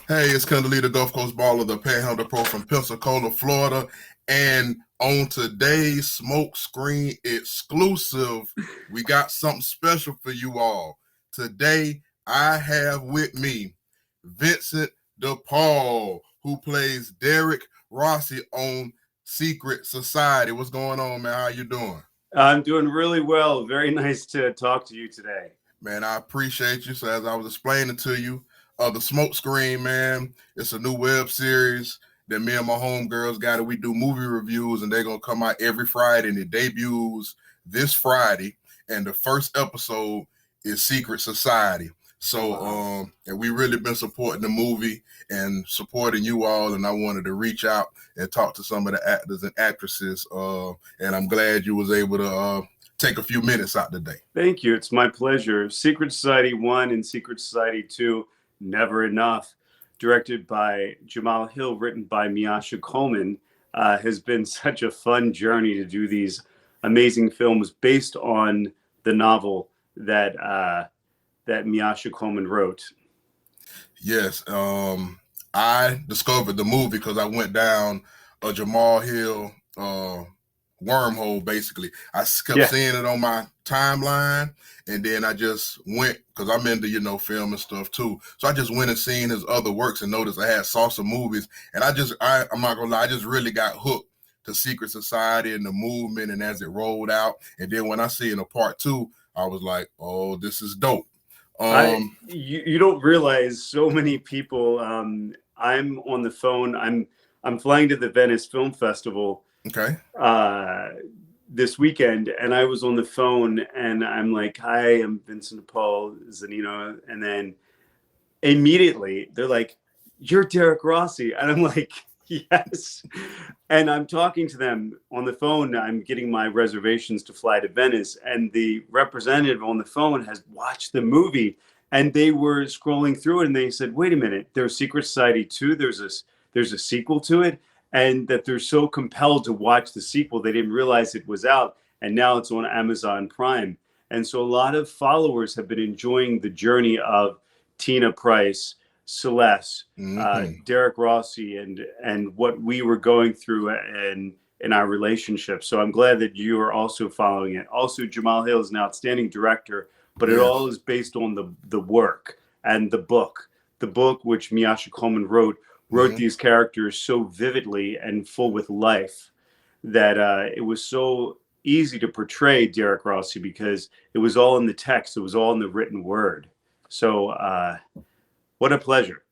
Hey, it's Candida Gulf Coast Baller, the Panhandle Pro from Pensacola, Florida. And on today's Smoke Screen exclusive, we got something special for you all. Today, I have with me Vincent De Paul, who plays Derek Rossi on Secret Society. What's going on, man? How you doing? I'm doing really well. Very nice to talk to you today. Man, I appreciate you. So as I was explaining to you, the Smoke Screen, man, it's a new web series that me and my homegirls got. We do movie reviews, and they're gonna come out every Friday, and it debuts this Friday. And the first episode is Secret Society. So, Wow. And we really been supporting the movie and supporting you all. And I wanted to reach out and talk to some of the actors and actresses. And I'm glad you was able to take a few minutes out today. Thank you. It's my pleasure. Secret Society 1 and Secret Society 2, Never Enough, directed by Jamal Hill, written by Miasha Coleman, has been such a fun journey to do these amazing films based on the novel that Miasha Coleman wrote. Yes, I discovered the movie because I went down a Jamal Hill wormhole. Basically, I kept Yeah. seeing it on my timeline, and then I just went because I'm into film and stuff too. So I just went and seen his other works and noticed I had saw some movies, and I'm not gonna lie, I just really got hooked to Secret Society and the movement, and as it rolled out, and then when I see in a part two, I was like, oh, this is dope. You don't realize so many people. I'm on the phone. I'm flying to the Venice Film Festival Okay. uh, this weekend, and I was on the phone, and I'm like, "Hi, I'm Vincent De Paul, Zanino," and then immediately they're like, "You're Derek Rossi," and I'm like, "Yes." And I'm talking to them on the phone. I'm getting my reservations to fly to Venice, and the representative on the phone has watched the movie, and they were scrolling through it, and they said, "Wait a minute, there's Secret Society 2. There's a sequel to it." And that they're so compelled to watch the sequel, they didn't realize it was out, and now it's on Amazon Prime. And so a lot of followers have been enjoying the journey of Tina Price, Celeste, Mm-hmm. Derek Rossi, and what we were going through in our relationship. So I'm glad that you are also following it. Also, Jamal Hill is an outstanding director, but it all Yes. is based on the work and the book. The book which Miasha Coleman wrote Mm-hmm. these characters so vividly and full with life that it was so easy to portray Derek Rossi because it was all in the text. It was all in the written word. So what a pleasure.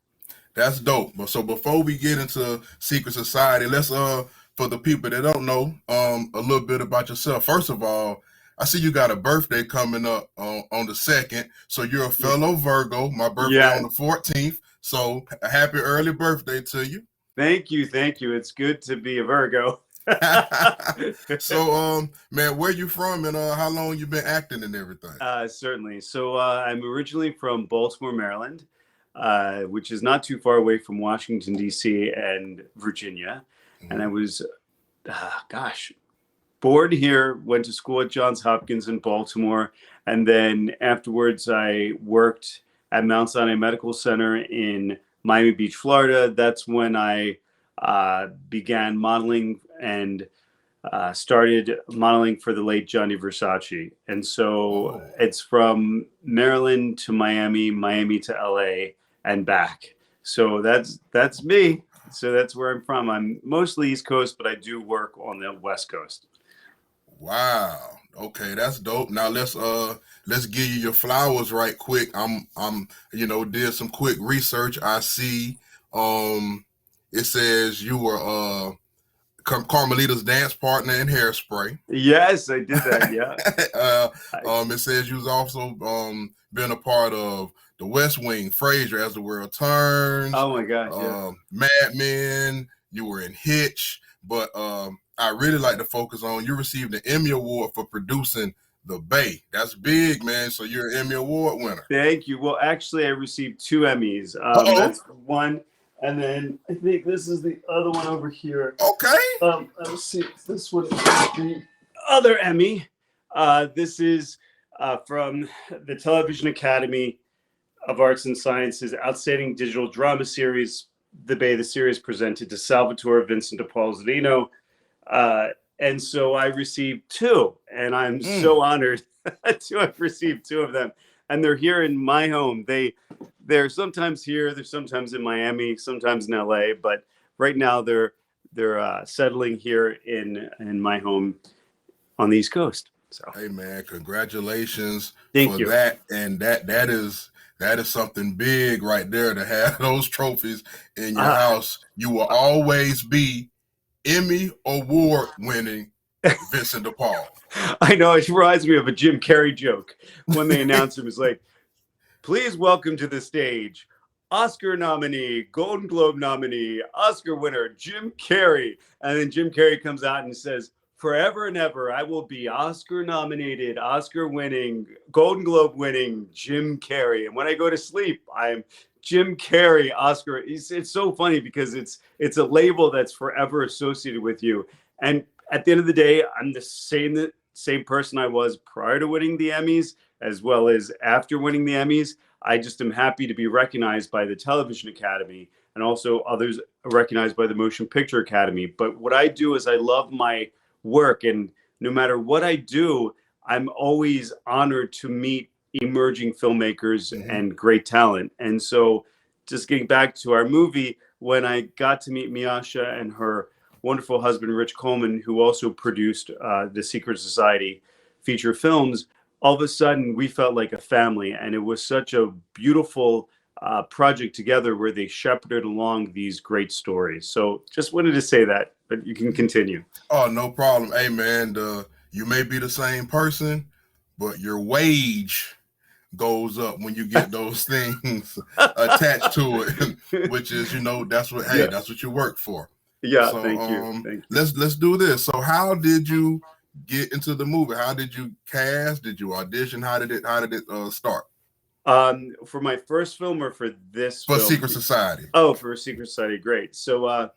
That's dope. But so before we get into Secret Society, let's for the people that don't know a little bit about yourself. First of all, I see you got a birthday coming up on the 2nd. So you're a fellow Virgo. My birthday Yeah. on the 14th. So a happy early birthday to you. Thank you. Thank you. It's good to be a Virgo. So man, where you from and how long you been acting and everything? Certainly. So I'm originally from Baltimore, Maryland, which is not too far away from Washington, D.C. and Virginia. And I Mm-hmm. was, gosh, born here, went to school at Johns Hopkins in Baltimore. And then afterwards, I worked at Mount Sinai Medical Center in Miami Beach, Florida. That's when I began modeling and started modeling for the late Johnny Versace. And so Oh. it's from Maryland to Miami, Miami to LA, and back. So that's me. So that's where I'm from. I'm mostly East Coast, but I do work on the West Coast. Wow. Okay, that's dope. Now let's give you your flowers right quick. I'm did some quick research. I see um it says you were Carmelita's dance partner in Hairspray. Yes, I did that. Yeah. uh I, it says you was also been a part of The West Wing, Frasier, As the World Turns, oh my gosh. Yeah. Mad Men, you were in Hitch, but I really like to focus on you received an Emmy Award for producing The Bay. That's big, man. So you're an Emmy Award winner. Thank you. Well, actually, I received two Emmys. Uh-oh. That's one, and then I think this is the other one over here. Okay. Let's see. This one is the other Emmy. This is from the Television Academy of Arts and Sciences Outstanding Digital Drama Series, the series presented to Salvatore Vincent De Paul Zanino. And so I received two, and I'm so honored to have received two of them. And they're here in my home. They're sometimes here, they're sometimes in Miami, sometimes in LA, but right now they're settling here in my home on the East Coast. So hey man, congratulations thank for you. that. And that is something big right there, to have those trophies in your house. You will always be Emmy award winning Vincent De Paul. I know, it reminds me of a Jim Carrey joke when they announced him. It's like, please welcome to the stage Oscar nominee, Golden Globe nominee, Oscar winner, Jim Carrey. And then Jim Carrey comes out and says, forever and ever, I will be Oscar nominated, Oscar winning, Golden Globe winning Jim Carrey. And when I go to sleep, I'm Jim Carrey, Oscar. It's so funny because it's a label that's forever associated with you. And at the end of the day, I'm the same person I was prior to winning the Emmys, as well as after winning the Emmys. I just am happy to be recognized by the Television Academy, and also others recognized by the Motion Picture Academy. But what I do is I love my work, and no matter what I do, I'm always honored to meet emerging filmmakers and great talent. And so just getting back to our movie, when I got to meet Miasha and her wonderful husband, Rich Coleman, who also produced the Secret Society feature films, all of a sudden we felt like a family. And it was such a beautiful project together where they shepherded along these great stories. So just wanted to say that, but you can continue. Oh, no problem. Hey, man, you may be the same person, but your wage goes up when you get those things attached to it, which is, that's what, that's what you work for. Yeah, so, thank you. Thank you. Let's do this. So how did you get into the movie? How did you cast? Did you audition? How did it start? For my first film or for this For film? Secret Society. Oh, for Secret Society, great. So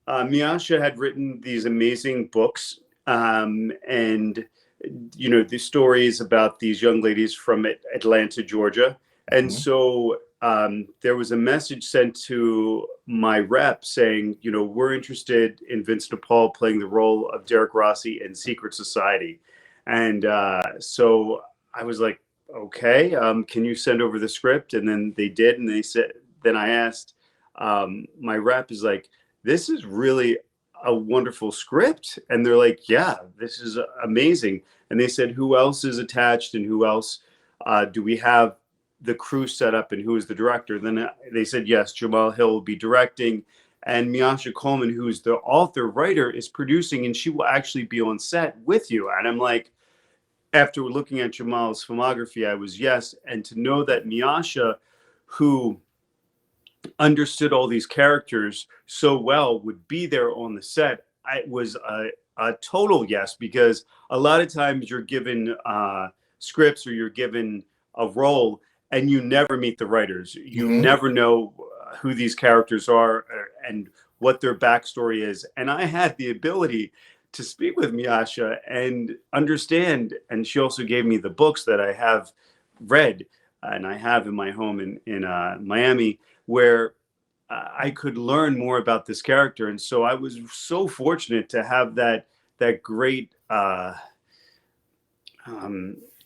Miasha had written these amazing books, and the stories about these young ladies from Atlanta, Georgia. And so there was a message sent to my rep saying, we're interested in Vincent De Paul playing the role of Derek Rossi in Secret Society. And so I was like, okay, can you send over the script? And then they did. And they said, then I asked, my rep is like, this is really a wonderful script. And they're like, yeah, this is amazing. And they said, who else is attached and who else do we have the crew set up and who is the director? Then they said, yes, Jamal Hill will be directing, and Miasha Coleman, who's the author writer, is producing, and she will actually be on set with you. And I'm like, after looking at Jamal's filmography, I was yes. And to know that Miasha, who understood all these characters so well, would be there on the set, it was a total yes, because a lot of times you're given scripts or you're given a role and you never meet the writers. You never know who these characters are and what their backstory is. And I had the ability to speak with Miasha and understand. And she also gave me the books that I have read and I have in my home in Miami, where I could learn more about this character. And so I was so fortunate to have that great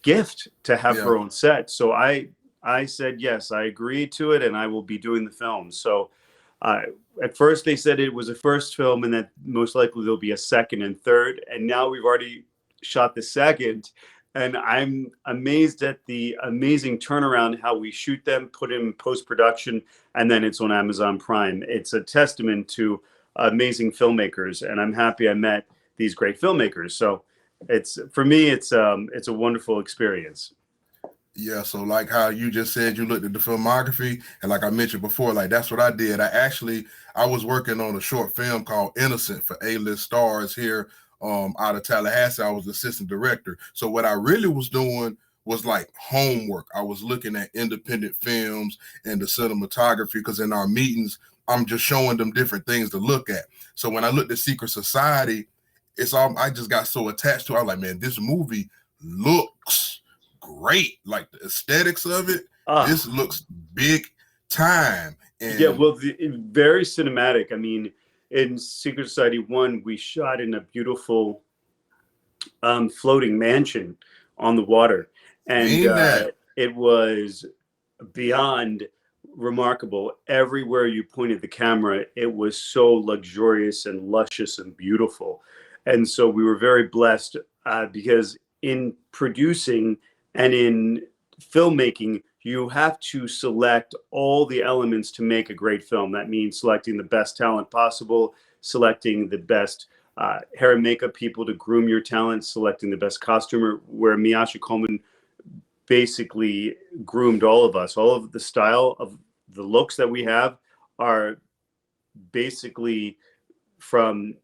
gift to have her own set. So I said, yes, I agreed to it and I will be doing the film. So at first they said it was a first film and that most likely there'll be a second and third. And now we've already shot the second. And I'm amazed at the amazing turnaround, how we shoot them, put in post-production, and then it's on Amazon Prime. It's a testament to amazing filmmakers. And I'm happy I met these great filmmakers. So for me, it's a wonderful experience. Yeah, so like how you just said, you looked at the filmography, and like I mentioned before, like that's what I did. I was working on a short film called Innocent for A-list stars here out of Tallahassee. I was assistant director. So what I really was doing was like homework. I was looking at independent films and the cinematography, because in our meetings, I'm just showing them different things to look at. So when I looked at Secret Society, I just got so attached to it. I was like, man, this movie looks great. Like the aesthetics of it, Ah, This looks big time. yeah, And well, very cinematic. I mean, in Secret Society 1, we shot in a beautiful floating mansion on the water. And seen that. it was beyond remarkable. Everywhere you pointed the camera, it was so luxurious and luscious and beautiful. And so we were very blessed because in producing and in filmmaking, you have to select all the elements to make a great film. That means selecting the best talent possible, selecting the best hair and makeup people to groom your talent, selecting the best costumer, where Miasha Coleman basically groomed all of us. All of the style of the looks that we have are basically from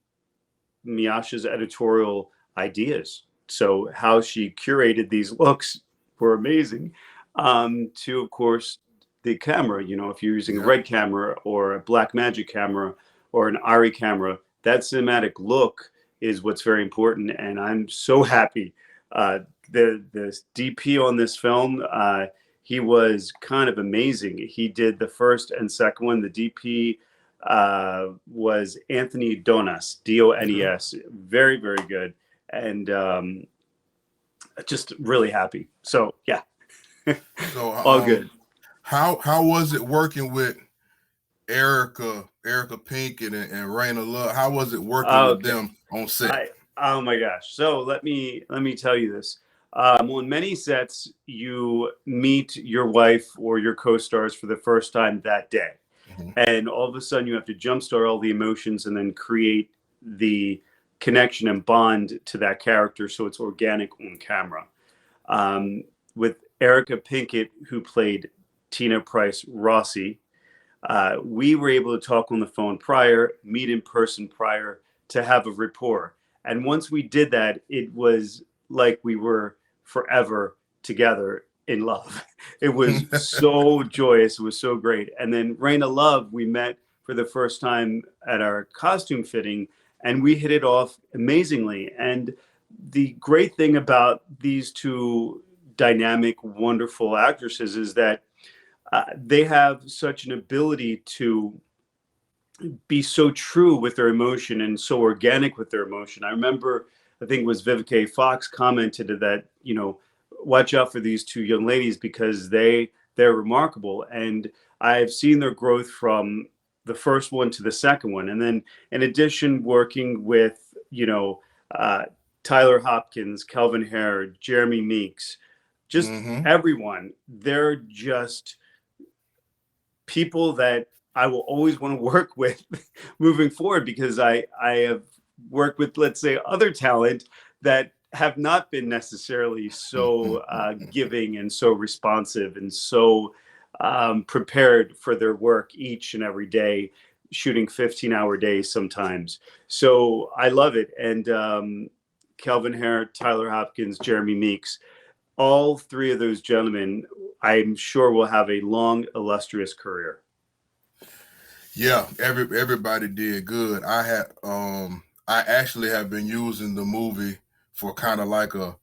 Miasha's editorial ideas. So how she curated these looks were amazing. To, of course, the camera. You know, if you're using a Yep. red camera or a black magic camera or an Ari camera, that cinematic look is what's very important. And I'm so happy. The DP on this film, he was kind of amazing. He did the first and second one. The DP was Anthony Donas, Dones. Very, very good. And just really happy. So, yeah, So all good. how was it working with Erica Pinkett and Raina Love? How was it working with Okay. them on set? Oh my gosh. So let me tell you this. On many sets, you meet your wife or your co-stars for the first time that day. Mhm. And all of a sudden you have to jumpstart all the emotions and then create the connection and bond to that character so it's organic on camera. With Erica Pinkett, who played Tina Price Rossi, we were able to talk on the phone prior, meet in person prior, to have a rapport. And once we did that, it was like we were forever together in love. It was so joyous. It was so great. And then Raina Love, we met for the first time at our costume fitting, and we hit it off amazingly. And the great thing about these two dynamic, wonderful actresses is that they have such an ability to be so true with their emotion and so organic with their emotion. I remember, I think it was Vivica Fox commented that, you know, watch out for these two young ladies because they're remarkable. And I've seen their growth from the first one to the second one. And then in addition, working with, you know, uh, Tyler Hopkins, Kelvin Hare, Jeremy Meeks, just Hmm. everyone, they're just people that I will always want to work with moving forward because I have worked with, let's say, other talent that have not been necessarily so giving and so responsive and so prepared for their work each and every day, shooting 15-hour days sometimes. So I love it. And Kelvin Hare, Tyler Hopkins, Jeremy Meeks, all three of those gentlemen, I'm sure will have a long, illustrious career. Yeah, everybody did good. I actually have been using the movie for kind of like a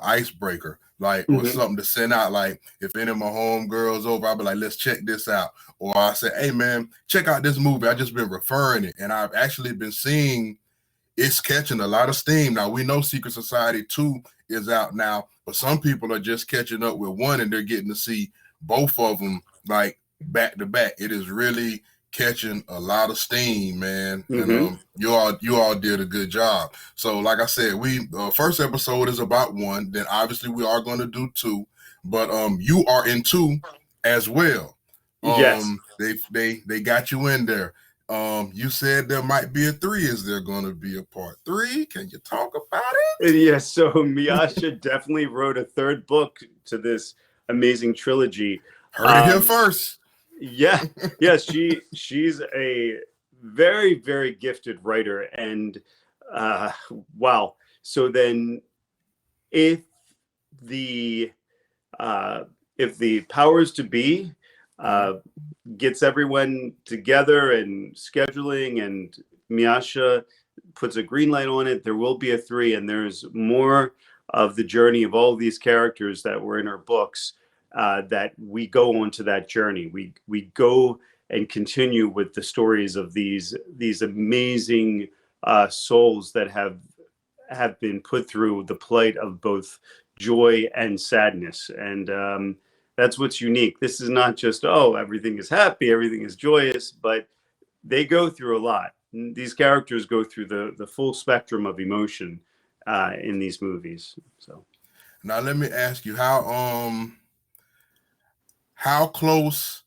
icebreaker, like or Mm-hmm. something to send out. Like if any of my homegirls over, I'll be like, let's check this out. Or I say, hey man, check out this movie. I just been referring it. And I've actually been seeing it's catching a lot of steam. Now we know Secret Society 2 is out now, but some people are just catching up with one and they're getting to see both of them like back to back. It is really catching a lot of steam, man. And Mm-hmm. you all did a good job. So like I said, we first episode is about one, then obviously we are going to do two, but you are in two as well. Yes. They got you in there. You said there might be a three. Is there going to be a part three? Can you talk about Yes. So it? Miyasha definitely wrote a third book to this amazing trilogy. Heard it here Um, first. yeah. Yeah. She's a very, very gifted writer. And uh, wow. So then if the uh, if the powers to be Mhm. uh, gets everyone together and scheduling and Miyasha puts a green light on it, there will be a three, and there's more of the journey of all of these characters that were in her books that we go onto that journey. We go and continue with the stories of these amazing souls that have been put through the plight of both joy and sadness. And that's what's unique. This is not just, oh, everything is happy, everything is joyous, but they go through a lot. These characters go through the full spectrum of emotion in these movies. So now let me ask you, how close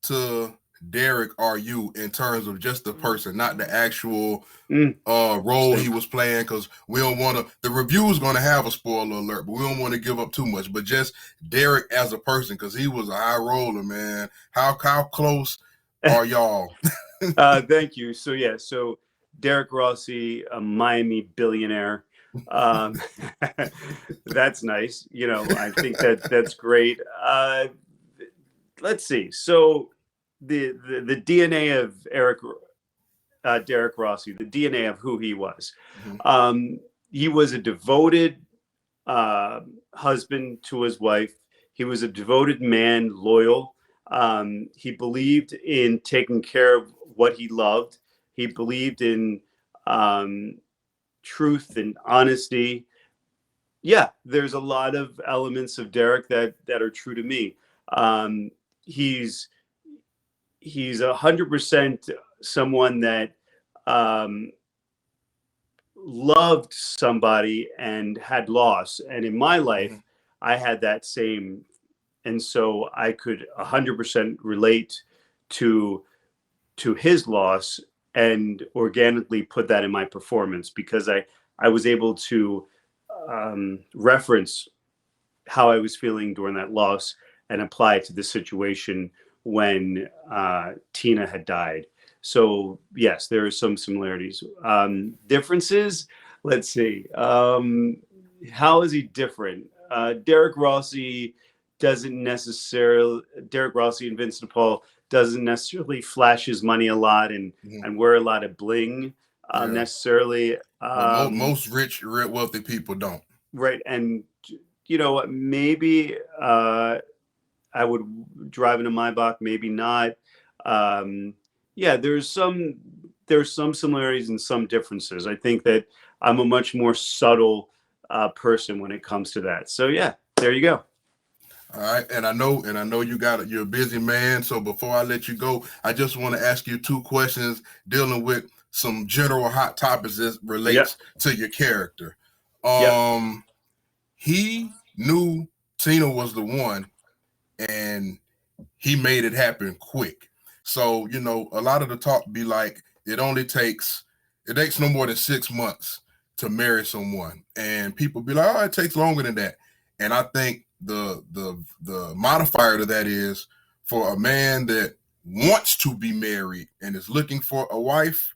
to Derek are you in terms of just the person, not the actual role he was playing? Because we don't want to, the review is going to have a spoiler alert, but we don't want to give up too much. But just Derek as a person, because he was a high roller, man. How close are y'all? Thank you. So yeah, so Derek Rossi, a Miami billionaire. That's nice. You know, I think that's great. Let's see. So the DNA of Derek Rossi, the DNA of who he was. He was a devoted husband to his wife. He was a devoted man, loyal. He believed in taking care of what he loved. He believed in truth and honesty. Yeah, there's a lot of elements of Derek that are true to me. He's 100% someone that loved somebody and had loss. And in my life, I had that same. And so I could 100% relate to his loss and organically put that in my performance, because I was able to reference how I was feeling during that loss and apply it to the situation when Tina had died. So yes, there are some similarities. Differences, let's see. How is he different? Derek Rossi and Vincent De Paul doesn't necessarily flash his money a lot and wear a lot of bling necessarily. Most rich, wealthy people don't. Right. And, you know, maybe I would drive in a Maybach, maybe not. Yeah, there's some similarities and some differences. I think that I'm a much more subtle person when it comes to that. So yeah, there you go. All right, and I know you're a busy man. So before I let you go, I just want to ask you 2 questions dealing with some general hot topics that relates to your character. He knew Tina was the one, and he made it happen quick. So, you know, a lot of the talk be like, it takes no more than 6 months to marry someone. And people be like, oh, it takes longer than that. And I think the modifier to that is, for a man that wants to be married and is looking for a wife,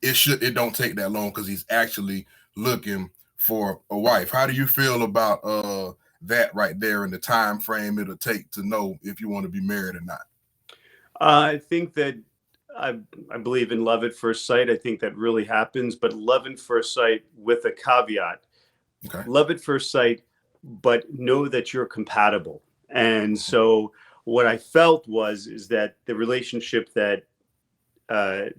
it don't take that long, because he's actually looking for a wife. How do you feel about that right there, in the time frame it'll take to know if you want to be married or not? I think that I believe in love at first sight. I think that really happens, but love at first sight with a caveat. Okay. Love at first sight, but know that you're compatible. And so what I felt is that the relationship that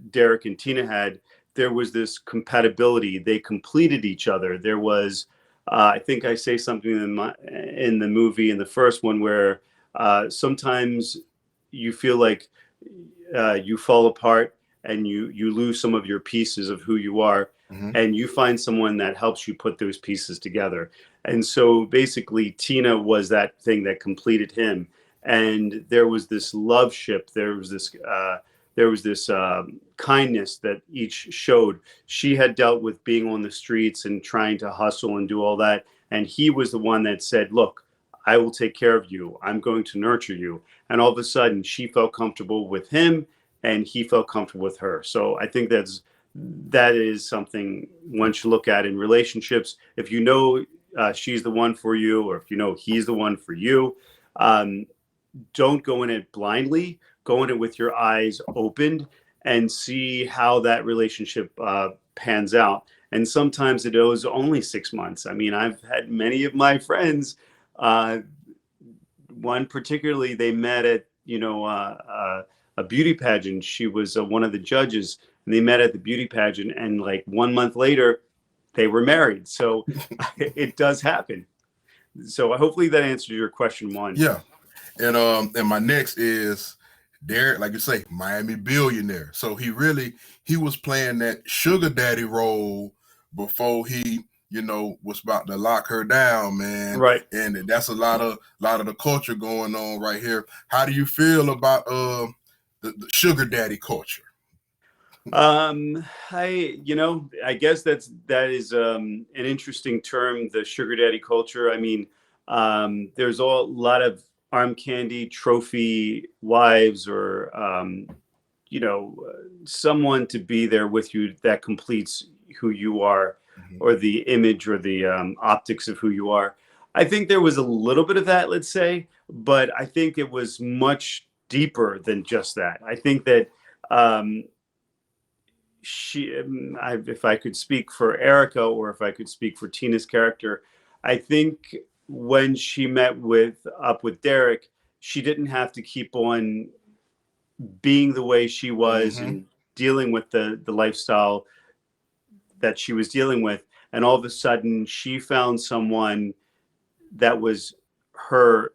Derek and Tina had, there was this compatibility. They completed each other. There was, I think I say something in the movie, in the first one, where sometimes you feel like you fall apart and you lose some of your pieces of who you are, and you find someone that helps you put those pieces together. And so basically Tina was that thing that completed him. And there was this love ship. There was this kindness that each showed. She had dealt with being on the streets and trying to hustle and do all that. And he was the one that said, look, I will take care of you. I'm going to nurture you. And all of a sudden she felt comfortable with him and he felt comfortable with her. So I think that is something one should look at in relationships. If you know she's the one for you, or if you know he's the one for you, don't go in it blindly. Go in it with your eyes opened and see how that relationship pans out. And sometimes it is only 6 months. I mean, I've had many of my friends one particularly, they met at, a beauty pageant. She was one of the judges, and they met at the beauty pageant, and like 1 month later, they were married. So it does happen. So hopefully that answers your question one. Yeah. And my next is Derek, like you say, Miami billionaire. So he was playing that sugar daddy role before he, was about to lock her down, man. Right. And that's a lot of the culture going on right here. How do you feel about the sugar daddy culture? I guess that is an interesting term, the sugar daddy culture. I mean, there's a lot of arm candy trophy wives, or someone to be there with you that completes who you are, or the image, or the optics of who you are. I think there was a little bit of that, let's say, but I think it was much deeper than just that. I think that if I could speak for Erica, or if I could speak for Tina's character, I think when she met up with Derek, she didn't have to keep on being the way she was, and dealing with the lifestyle that she was dealing with. And all of a sudden she found someone that was her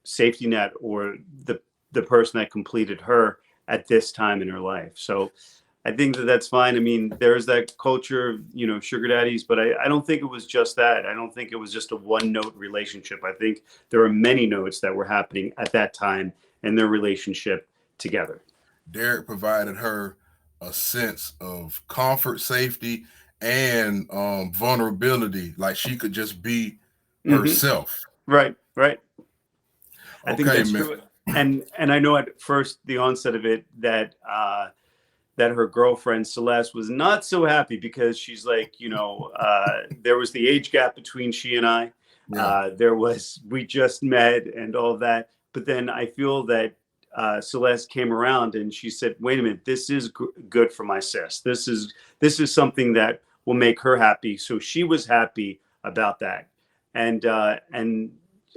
safety net, or the person that completed her at this time in her life. So I think that's fine. I mean, there's that culture, sugar daddies, but I don't think it was just that. I don't think it was just a one-note relationship. I think there are many notes that were happening at that time in their relationship together. Derek provided her a sense of comfort, safety, and vulnerability. Like she could just be herself. Right. I think Okay, that's man. true. And I know at first, the onset of it, that her girlfriend Celeste was not so happy, because she's like, there was the age gap between she and I. Yeah. We just met and all of that. But then I feel that Celeste came around and she said, wait a minute, this is good for my sis. This is something that will make her happy. So she was happy about that. And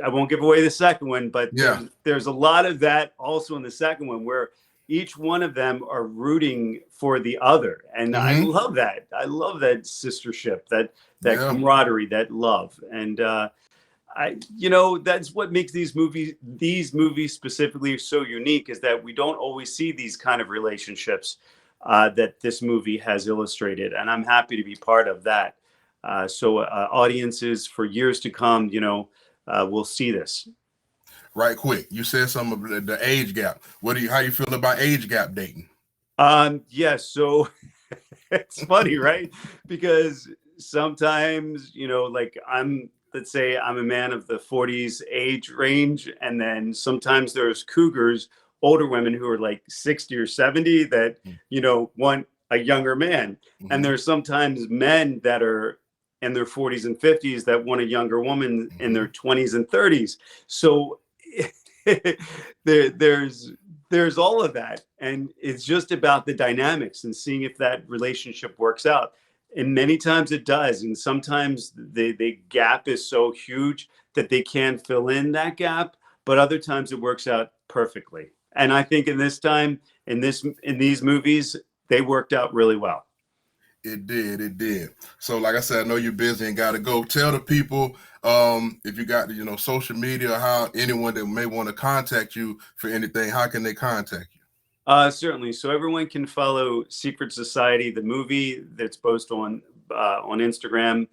I won't give away the second one, but yeah, there's a lot of that also in the second one, where each one of them are rooting for the other. And I love that. I love that sistership, that camaraderie, that love. And that's what makes these movies specifically so unique, is that we don't always see these kind of relationships that this movie has illustrated. And I'm happy to be part of that. So audiences for years to come, we'll see this. Right quick, you said something about the age gap. How you feel about age gap dating? Yes. So it's funny, right? Because sometimes, let's say I'm a man of the 40s age range, and then sometimes there's cougars, older women who are like 60 or 70 that, want a younger man. And there's sometimes men that are in their 40s and 50s that want a younger woman in their 20s and 30s. So there's all of that, and it's just about the dynamics and seeing if that relationship works out. And many times it does, and sometimes the gap is so huge that they can't fill in that gap, but other times it works out perfectly. And I think in these movies, they worked out really well. It did. So like I said, I know you're busy and got to go. Tell the people, if you got, social media, or how anyone that may want to contact you for anything, how can they contact you? Certainly. So everyone can follow Secret Society, the movie, that's posted on Instagram.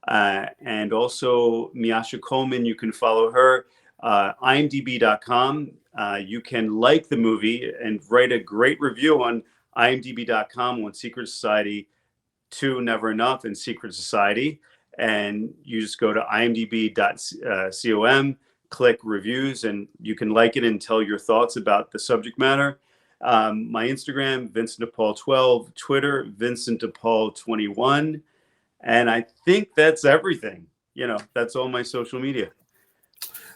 And also Miasha Coleman, you can follow her. IMDb.com. You can like the movie and write a great review on IMDb.com on Secret Society 2, Never Enough, and Secret Society. And you just go to imdb.com, click reviews, and you can like it and tell your thoughts about the subject matter. My Instagram, Vincent De Paul 12, Twitter, Vincent De Paul 21. And I think that's everything. That's all my social media.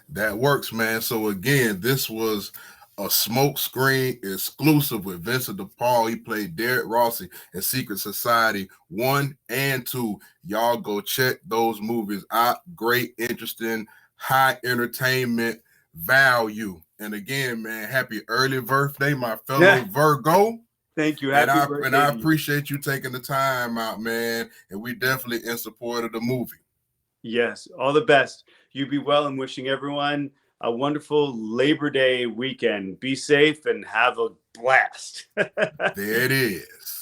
That works, man. So again, this was a smoke screen exclusive with Vincent De Paul. He played Derek Rossi in Secret Society 1 and 2. Y'all go check those movies out. Great, interesting, high entertainment value. And again, man, happy early birthday, my fellow Virgo. Thank you. Happy birthday. And I appreciate you taking the time out, man. And we definitely in support of the movie. Yes, all the best. You be well, and wishing everyone a wonderful Labor Day weekend. Be safe and have a blast. There it is.